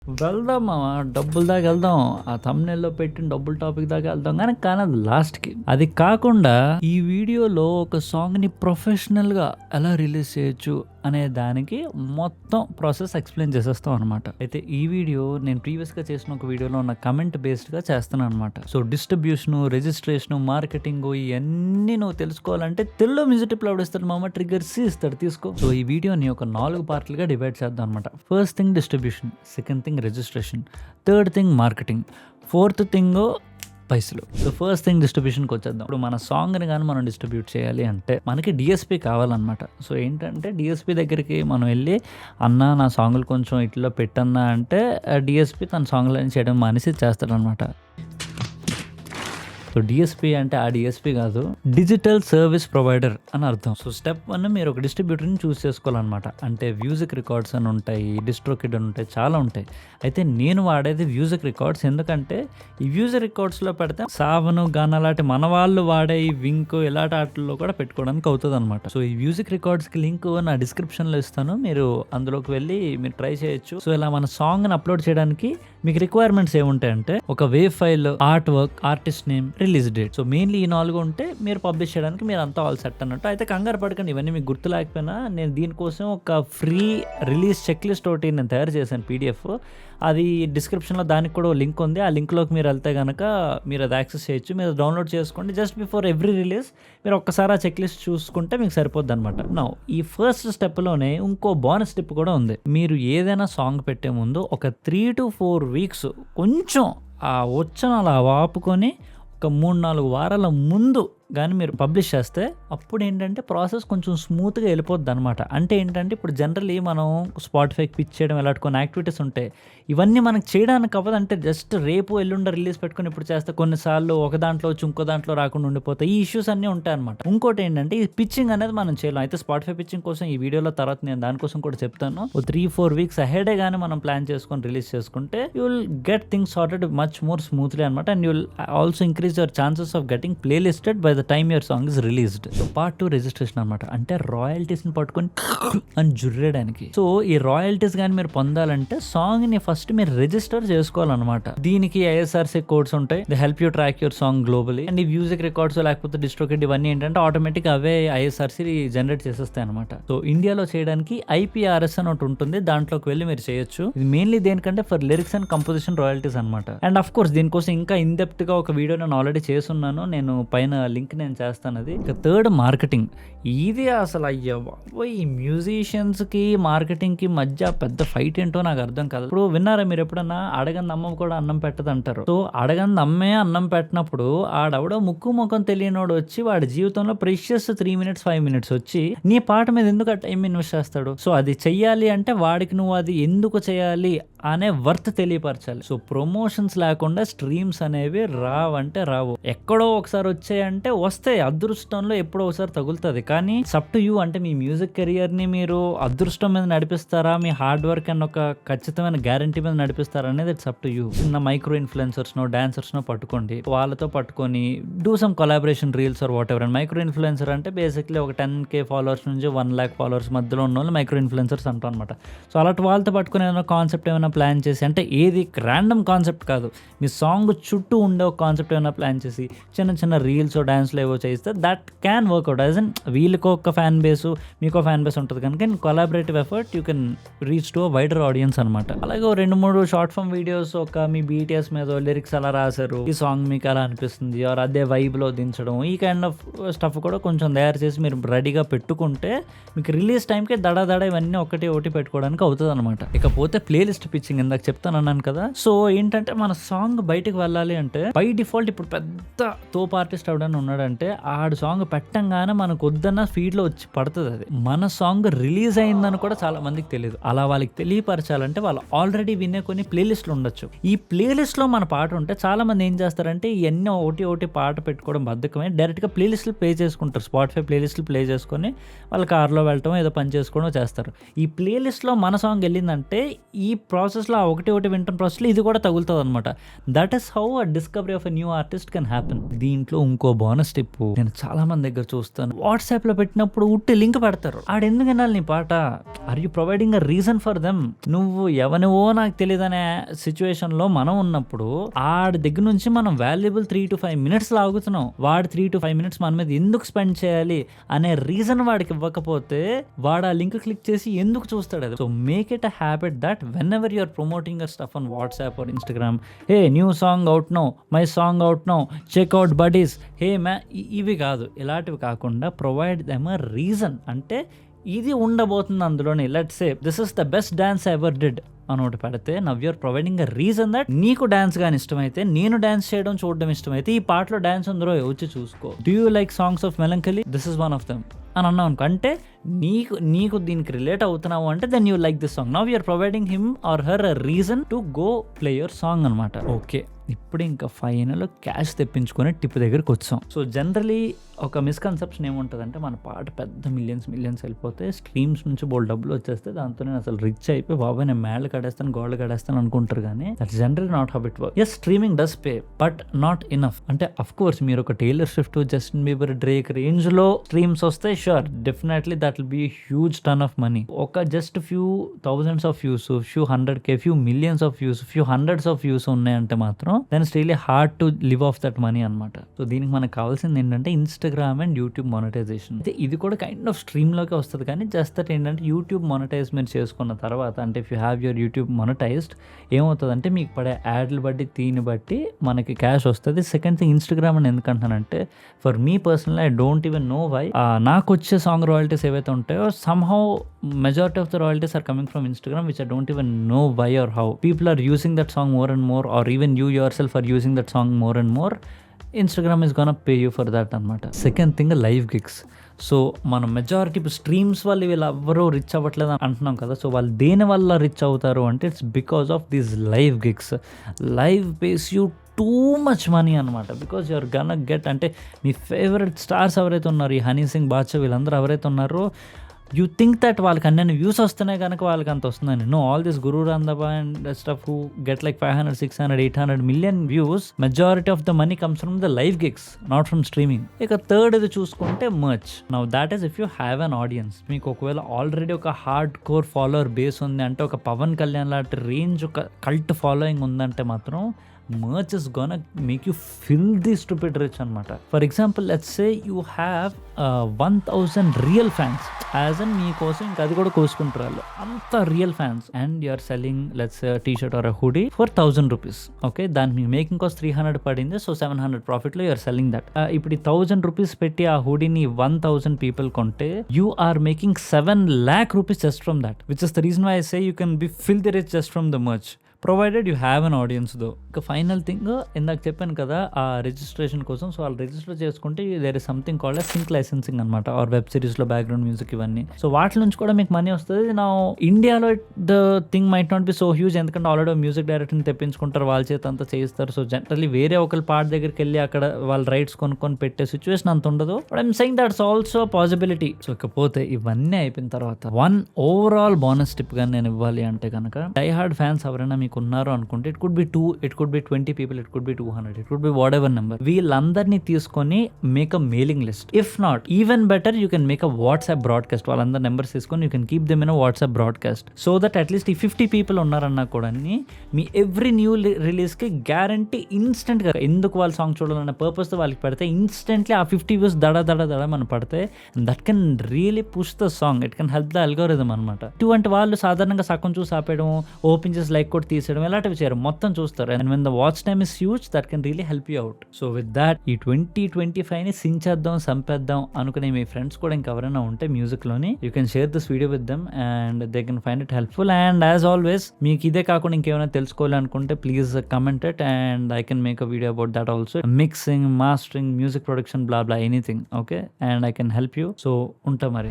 వెళ్దాం మామ. డబ్బుల దాకా వెళ్దాం. ఆ థంబ్‌నెయిల్‌లో పెట్టిన డబ్బుల టాపిక్ దాకా వెళ్దాం గానీ, కానది లాస్ట్‌కి. అది కాకుండా ఈ వీడియోలో ఒక సాంగ్‌ని ప్రొఫెషనల్‌గా ఎలా రిలీజ్ చేయొచ్చు అనే దానికి మొత్తం ప్రాసెస్ ఎక్స్‌ప్లెయిన్ చేసేస్తాం అనమాట. అయితే ఈ వీడియో నేను ప్రీవియస్‌గా చేసిన ఒక వీడియోలో ఉన్న కమెంట్ బేస్డ్‌గా చేస్తున్నాను అనమాట. సో డిస్ట్రిబ్యూషను, రిజిస్ట్రేషను, మార్కెటింగు ఇయన్నీ నువ్వు తెలుసుకోవాలంటే తెలుగులో మ్యూజిక్ టిప్‌లు ఎవడిస్తాడు మామ? ట్రిగ్గర్ సి ఇస్తాడు తీసుకో. సో ఈ వీడియోని ఒక 4 పార్ట్‌లుగా డివైడ్ చేద్దాం అనమాట. First thing distribution, second thing registration, third thing marketing, fourth thing పైసలు. సో ఫస్ట్ థింగ్ డిస్ట్రిబ్యూషన్కి వచ్చేద్దాం. ఇప్పుడు మన సాంగ్ని కానీ మనం డిస్ట్రిబ్యూట్ చేయాలి అంటే మనకి డిఎస్పి కావాలన్నమాట. సో ఏంటంటే డిఎస్పి దగ్గరికి మనం వెళ్ళి అన్న నా సాంగ్లు కొంచెం ఇట్లా పెట్టన్నా అంటే డిఎస్పి తన సాంగ్లని చేయడం మానేసి చేస్తాడనమాట. సో డిఎస్పి అంటే ఆ డిఎస్పి కాదు, డిజిటల్ సర్వీస్ ప్రొవైడర్ అని అర్థం. సో స్టెప్ 1 మీరు ఒక డిస్ట్రిబ్యూటర్ని చూస్ చేసుకోవాలన్నమాట. అంటే మ్యూజిక్ రికార్డ్స్ అని ఉంటాయి, డిస్ట్రోకిడ్ అని ఉంటాయి, చాలా ఉంటాయి. అయితే నేను వాడేది మ్యూజిక్ రికార్డ్స్. ఎందుకంటే ఈ మ్యూజిక్ రికార్డ్స్లో పెడితే సావను, గానా లాంటి మన వాళ్ళు వాడే ఈ వింక్ ఇలాంటి వాటిల్లో కూడా పెట్టుకోవడానికి అవుతుంది అనమాట. సో ఈ మ్యూజిక్ రికార్డ్స్కి లింక్ నా డిస్క్రిప్షన్లో ఇస్తాను, మీరు అందులోకి వెళ్ళి మీరు ట్రై చేయొచ్చు. సో ఇలా మన సాంగ్ని అప్లోడ్ చేయడానికి మీకు రిక్వైర్మెంట్స్ ఏముంటాయంటే ఒక wave file, art work, artist name, release date. So mainly ఈ 4 ఉంటే మీరు పబ్లిష్ చేయడానికి మీరు అంతా ఆల్ సెట్ అన్నట్టు. అయితే కంగారు పడకండి, ఇవన్నీ మీకు గుర్తు లేకపోయినా నేను దీనికోసం ఒక ఫ్రీ రిలీజ్ చెక్ లిస్ట్ ఒకటి నేను తయారు చేశాను పీడిఎఫ్. అది డిస్క్రిప్షన్లో దానికి కూడా లింక్ ఉంది. ఆ లింక్లోకి మీరు వెళ్తే కనుక మీరు అది యాక్సెస్ చేయొచ్చు. మీరు డౌన్లోడ్ చేసుకోండి. జస్ట్ బిఫోర్ ఎవ్రీ రిలీజ్ మీరు ఒక్కసారి ఆ చెక్ లిస్ట్ చూసుకుంటే మీకు సరిపోద్ది అనమాట. నౌ ఈ ఫస్ట్ స్టెప్లోనే ఇంకో బోనస్ టిప్ కూడా ఉంది. మీరు ఏదైనా సాంగ్ పెట్టే ముందు ఒక 3 to 4 వీక్స్ కొంచెం ఆ వచ్చన అలా ఆపుకొని ఒక 3-4 వారాల ముందు కానీ మీరు పబ్లిష్ చేస్తే అప్పుడు ఏంటంటే ప్రాసెస్ కొంచెం స్మూత్గా వెళ్ళిపోద్ది అనమాట. అంటే ఏంటంటే ఇప్పుడు జనరల్లీ మనం స్పాటిఫైకి పిచ్ చేయడం ఇలాంటి కొన్ని యాక్టివిటీస్ ఉంటాయి. ఇవన్నీ మనకు చేయడానికి అవ్వదు. అంటే జస్ట్ రేపు ఎల్లుండ రిలీజ్ పెట్టుకుని ఇప్పుడు చేస్తే కొన్నిసార్లు ఒక దాంట్లో వచ్చి ఇంకో దాంట్లో రాకుండా ఉండిపోతాయి. ఈ ఇష్యూస్ అన్నీ ఉంటాయి అనమాట. ఇంకోటి ఏంటంటే ఈ పిచ్చింగ్ అనేది మనం చేయలేం. అయితే స్పాటిఫై పిచ్చింగ్ కోసం ఈ వీడియోలో తర్వాత నేను దానికోసం కూడా చెప్తాను. 3-4 వీక్స్ అహెడే కానీ మనం ప్లాన్ చేసుకొని రిలీజ్ చేసుకుంటే you will get things sorted much more smoothly అనమాట. And you will also increase your chances of getting play listed by the time your song is released. So part 2 registration అనమాట. అంటే రాయల్టీస్ని పట్టుకొని అని జుర్రేయడానికి. So ఈ royalties కానీ మీరు పొందాలంటే song ని ఫస్ట్ మీరు రిజిస్టర్ చేసుకోవాలన్నమాట. దీనికి ఐఎస్ఆర్సీ కోడ్స్ ఉంటాయి. They help you track your song globally. And ఈ మ్యూజిక్ రికార్డ్స్ లేకపోతే డిస్ట్రోకిడ్ ఇవన్నీ ఏంటంటే ఆటోమేటిక్ అవే ఐఎస్ఆర్సీ జనరేట్ చేసేస్తాయి అనమాట. సో ఇండియాలో చేయడానికి ఐపీఆర్ఎస్ అని ఒకటి ఉంటుంది. దాంట్లోకి వెళ్ళి మీరు చేయొచ్చు. ఇది మెయిన్లీ దేనికంటే for lyrics and composition royalties అనమాట. అండ్ అఫ్ కోర్స్ దీనికోసం ఇంకా ఇన్ డెప్త్ గా ఒక వీడియో నేను ఆల్రెడీ చేస్తున్నాను. నేను పైన లింక్ నేను చేస్తాను. అది ఇక థర్డ్ మార్కెటింగ్. ఇది అసలు ఈ మ్యూజిషియన్స్ కి మార్కెటింగ్ కి మధ్య పెద్ద ఫైట్ ఏంటో నాకు అర్థం కాదు. ఇప్పుడు విన్నారా మీరు ఎప్పుడన్నా అడగంది అమ్మ కూడా అన్నం పెట్టదు అంటారు. సో అడగంది అమ్మే అన్నం పెట్టినప్పుడు ఆడవిడ ముక్కు ముఖం తెలియనోడు వచ్చి వాడి జీవితంలో ప్రెషియస్ 3 minutes 5 minutes వచ్చి నీ పాట మీద ఎందుకు టైం ఇన్వెస్ట్ చేస్తాడు? సో అది చెయ్యాలి అంటే వాడికి నువ్వు అది ఎందుకు చేయాలి అనే వర్త్ తెలియపరచాలి. సో ప్రమోషన్స్ లేకుండా స్ట్రీమ్స్ అనేవి రావంటే రావు. ఎక్కడో ఒకసారి వచ్చాయంటే వస్తాయి, అదృష్టంలో ఎప్పుడో ఒకసారి తగులుతుంది. కానీ సప్ టు యూ. అంటే మీ మ్యూజిక్ కెరియర్ ని మీరు అదృష్టం మీద నడిపిస్తారా, మీ హార్డ్ వర్క్ అండ్ ఒక ఖచ్చితమైన గ్యారంటీ మీద నడిపిస్తారా అనేది ఇట్స్ అప్ టు యూ. చిన్న మైక్రో ఇన్ఫ్లుయెన్సర్స్ నో డాన్సర్స్ నో పట్టుకోండి, వాళ్ళతో పట్టుకొని do some collaboration reels or whatever. And micro influencer అంటే బేసిక్లీ ఒక 10K ఫాలోవర్స్ నుంచి 1 lakh ఫాలోవర్స్ మధ్యలో ఉన్న వాళ్ళు మైక్రో ఇన్ఫ్లుయెన్సర్స్ అంటారు అనమాట. సో అలాంటి వాళ్ళతో పట్టుకుని ఏదైనా కాన్సెప్ట్ ఏమైనా ప్లాన్ చేసి, అంటే ఏది ర్యాండమ్ కాన్సెప్ట్ కాదు, మీ సాంగ్ చుట్టూ ఉండే ఒక కాన్సెప్ట్ ఏమైనా ప్లాన్ చేసి చిన్న చిన్న రీల్స్ డాన్స్లు ఏవో చేస్తే that can work out. As an వీళ్ళకి ఒక ఫ్యాన్ బేస్, మీకు ఫ్యాన్ బేస్ ఉంటుంది కనుక in collaborative effort you can reach to wider audience అనమాట. అలాగే 2-3 షార్ట్ ఫామ్ వీడియోస్ ఒక మీ బీటీఎస్ మీద లిరిక్స్ అలా రాశారు, ఈ సాంగ్ మీకు అలా అనిపిస్తుంది ఆర్ అదే వైబ్ లో దించడం, ఈ కైండ్ ఆఫ్ స్టఫ్ కూడా కొంచెం తయారు చేసి మీరు రెడీగా పెట్టుకుంటే మీకు రిలీజ్ టైంకి దడ ఇవన్నీ ఒకటి పెట్టుకోవడానికి అవుతుంది అనమాట. ఇకపోతే ప్లేలిస్ట్ పిచ్చింగ్ ఇందాక చెప్తాను అన్నాను కదా. సో ఏంటంటే మన సాంగ్ బయటకు వెళ్ళాలి అంటే బై డిఫాల్ట్ ఇప్పుడు పెద్ద తోపు ఆర్టిస్ట్ ఎవడన్నా ఉన్నాడంటే ఆడు సాంగ్ పెట్టంగానే మనకు వద్దన్న ఫీడ్ లో వచ్చి పడుతుంది. అది మన సాంగ్ రిలీజ్ అయిందని కూడా చాలా మందికి తెలియదు. అలా వాళ్ళకి తెలియపరచాలంటే వాళ్ళు ఆల్రెడీ వినే కొన్ని ప్లేలిస్ట్లు ఉండొచ్చు. ఈ ప్లేలిస్ట్ లో మన పాట ఉంటే చాలా మంది ఏం చేస్తారంటే ఇవన్నీ ఒకటి పాట పెట్టుకోవడం బద్దకమే, డైరెక్ట్ గా ప్లేలిస్ట్లు ప్లే చేసుకుంటారు. స్పాటిఫై ప్లేలిస్ట్లు ప్లే చేసుకొని వాళ్ళ కార్లో వెళ్ళటం ఏదో పని చేసుకోవడం చేస్తారు. ఈ ప్లేలిస్ట్ లో మన సాంగ్ వెళ్ళిందంటే ఈ ప్రాసెస్ ప్రాసెస్లో ఆ ఒకటి వింటున్న ప్రాసెస్లో ఇది కూడా తగులుతుంది అనమాట. That is how a discovery of a new artist can happen. దీంట్లో ఇంకో బోనస్ టిప్ నేను చాలా మంది దగ్గర చూస్తాను. వాట్సాప్ లో పెట్టినప్పుడు ఉట్టి లింక్ పెడతారు. ఆడెందుకు వినాలి నీ పాట? Are you providing a reason for them? నువ్వు ఎవనివో నాకు తెలియదనే సిచ్యువేషన్ లో మనం ఉన్నప్పుడు ఆడి దగ్గర నుంచి మనం వాల్యుబుల్ 3 to 5 minutes లాగుతున్నాం. వాడు 3 to 5 minutes మన మీద ఎందుకు స్పెండ్ చేయాలి అనే రీజన్ వాడికి ఇవ్వకపోతే వాడు ఆ లింక్ క్లిక్ చేసి ఎందుకు చూస్తాడు? అది so make it a habit that whenever you're promoting your stuff on WhatsApp or Instagram, hey new song out now, my song out now, check out buddies, hey మ్యా, ఇవి కాదు. ఇలాంటివి కాకుండా provide them a reason. అంటే ఇది ఉండబోతుంది అందులోని. Let's say this is the best dance ever did అని ఒకటి పెడితే now you are providing a reason that నీకు డాన్స్ కానీ ఇష్టమైతే, నేను డాన్స్ చేయడం చూడడం ఇష్టమైతే, ఈ పాటలో డాన్స్ ఉందరో వచ్చి చూసుకో. Do you like songs of melancholy? This is one of them అని అన్నావు అనుకో. అంటే నీకు దీనికి రిలేట్ అవుతున్నావు అంటే then you like this song. Now you are providing him or her a reason to go play your song అనమాట. ఓకే, ఇప్పుడు ఇంకా ఫైనల్ క్యాష్ తెప్పించుకునే టిప్ దగ్గరికి వచ్చాం. సో జనరలీ ఒక మిస్కన్సెప్షన్ ఏముంటుందంటే మన పాట పెద్ద మిలియన్స్ వెళ్ళిపోతే స్ట్రీమ్స్ నుంచి బోల్ డబ్బులు వచ్చేస్తే దాంతో నేను అసలు రిచ్ అయిపోయి బాబాయ్ నేను మేళ్ళు కడేస్తాను, గోల్డ్ కడేస్తాను అనుకుంటారు. కానీ that's generally not how it work. Yes, streaming does pay but not enough. అంటే అఫ్ కోర్స్ మీరు ఒక Taylor Swift, Justin Bieber, Drake range లో స్ట్రీమ్స్ వస్తే sure definitely that will be huge ton of money. ఒక just few thousands of views, few 100K, few millions of views, few hundreds of views ఉన్నాయంటే మాత్రం then it's really hard to live off that money అనమాట. So దీనికి మనకు కావాల్సింది ఏంటంటే Instagram and YouTube monetisation. అయితే ఇది కూడా కైండ్ ఆఫ్ స్ట్రీమ్ లోకి వస్తుంది. కానీ జస్ట్ దట్ ఏంటంటే యూట్యూబ్ మానిటైజ్ మీరు చేసుకున్న తర్వాత, అంటే if you have your YouTube monetised, ఏమవుతుందంటే మీకు పడే యాడ్లు బట్టి దీన్ని బట్టి మనకి క్యాష్ వస్తుంది. సెకండ్ థింగ్, ఇన్స్టాగ్రామ్ అని ఎందుకంటానంటే for me personal I don't even know why నాకు వచ్చే సాంగ్ రాయల్టీస్ ఏవైతే ఉంటాయో somehow majority of the royalties are coming from Instagram, which I don't even know why or how. People are using that song more and more, or even you yourself are using that song more and more. Instagram is gonna pay you for that అనమాట. Second thing, live gigs. So మనం majority ఇప్పుడు streams వాళ్ళు వీళ్ళు ఎవ్వరూ rich అవ్వట్లేదు అంటున్నాం కదా. So వాళ్ళు దేని వల్ల రిచ్ అవుతారు అంటే it's because of these live gigs. Live pays you too much money అనమాట. బికాజ్ యూఆర్ గన్ గెట్, అంటే మీ ఫేవరెట్ స్టార్స్ ఎవరైతే ఉన్నారు, ఈ హనీ సింగ్, బాద్షా, వీళ్ళందరూ ఎవరైతే ఉన్నారో, యూ థింక్ దట్ వాళ్ళకి అన్ని వ్యూస్ వస్తున్నాయి కనుక వాళ్ళకి అంత వస్తుందని. No, all this Guru Randhawa and stuff who get like 500, 600, 800 million views, majority of the money comes from the live gigs, not from streaming. ఇక థర్డ్ ఇది చూసుకుంటే merch. Now that is if you have an audience. మీకు ఒకవేళ already ఒక hard core follower base ఉంది, అంటే ఒక పవన్ కళ్యాణ్ లాంటి రేంజ్, ఒక కల్ట్ ఫాలోయింగ్ ఉందంటే మాత్రం merch is gonna make you filthy stupid rich అనమాట. For example let's say you have 1000 real fans, as an మీకోసం ఇంకా అది కూడా కోసుకుంటారు వాళ్ళు, అంత real fans, and you are selling let's T shirt or hoodie for 1000 rupees. Okay, దానికి మీ మేకింగ్ కాస్ట్ 300 పడింది. సో 700 ప్రాఫిట్ లో యూఆర్ సెల్లింగ్ దట్. ఇప్పుడు 1000 rupees పెట్టి ఆ హుడీని 1000 people కొంటే you are making 7 lakh rupees just from that, which is the reason why I say you can be filthy rich just from the merch, provided you have an audience though. ఇక final thing, ఇందాక చెప్పాను కదా ఆ registration కోసం. So వాళ్ళు register చేసుకుంటే there is something called sync licensing అనమాట, or web series లో బ్యాక్గ్రౌండ్ మ్యూజిక్ ఇవన్నీ. సో వాటి నుంచి కూడా మీకు మనీ వస్తుంది. నా ఇండియాలో the thing might not be so huge, ఎందుకంటే ఆల్రెడీ మ్యూజిక్ డైరెక్టర్ని తెప్పించుకుంటారు, వాళ్ళ చేత అంతా చేయిస్తారు. సో జనరల్లీ వేరే ఒకరి పార్ట్ దగ్గరికి వెళ్ళి అక్కడ వాళ్ళ రైట్స్ కొనుక్కొని పెట్టే సిచ్యువేషన్ అంత ఉండదు. But I'm saying that's also possibility. So ఇకపోతే ఇవన్నీ అయిపోయిన తర్వాత వన్ ఓవరాల్ బోనస్ టిప్ గా నేను ఇవ్వాలి అంటే కనుక, డై హార్డ్ ఫ్యాన్స్ ఎవరైనా మీకు ఉన్నారు అనుకుంటే, it could be 2, it could be 20 people, it could be 200, it could be what ever number, వీళ్ళందరినీ తీసుకొని make a mailing list. If not even better, you can make a WhatsApp broadcast. వాళ్ళందరి numbers తీసుకొని you can keep them in a WhatsApp broadcast, so that at least ఈ 50 people ఉన్నారన్నా కూడా me every new release కి guarantee instant గా, ఎందుకు వాళ్ళ song చూడాలన్న purpose తో వాళ్ళకి పెడితే ఇన్స్టెంట్లీ ఆ 50 views దడ మనం పడితే that can really push the song, it can help the algorithm అనమాట. ఇటువంటి వాళ్ళు సాధారణంగా సగం చూసి ఆపేయడం, ఓపెన్ చేసి లైక్ కూడా తీసేయడం, ఇలాంటివి చేయరు, మొత్తం చూస్తారు. And when the watch time is huge, that can really help you out. So with that ఈ 2025 ని సించేద్దాం, సంపేద్దాం అనుకునే మీ ఫ్రెండ్స్ కూడా ఇంకెవరైనా ఉంటే మ్యూజిక్ లోని, you can share this video with them and they can find it helpful. And as always, మీకు ఇదే కాకుండా ఇంకేమైనా తెలుసుకోవాలనుకుంటే please comment it and I can make a video about that also. Mixing, mastering, music production, blah blah, anything. Okay, and I can help you. So ఉంటా మరి.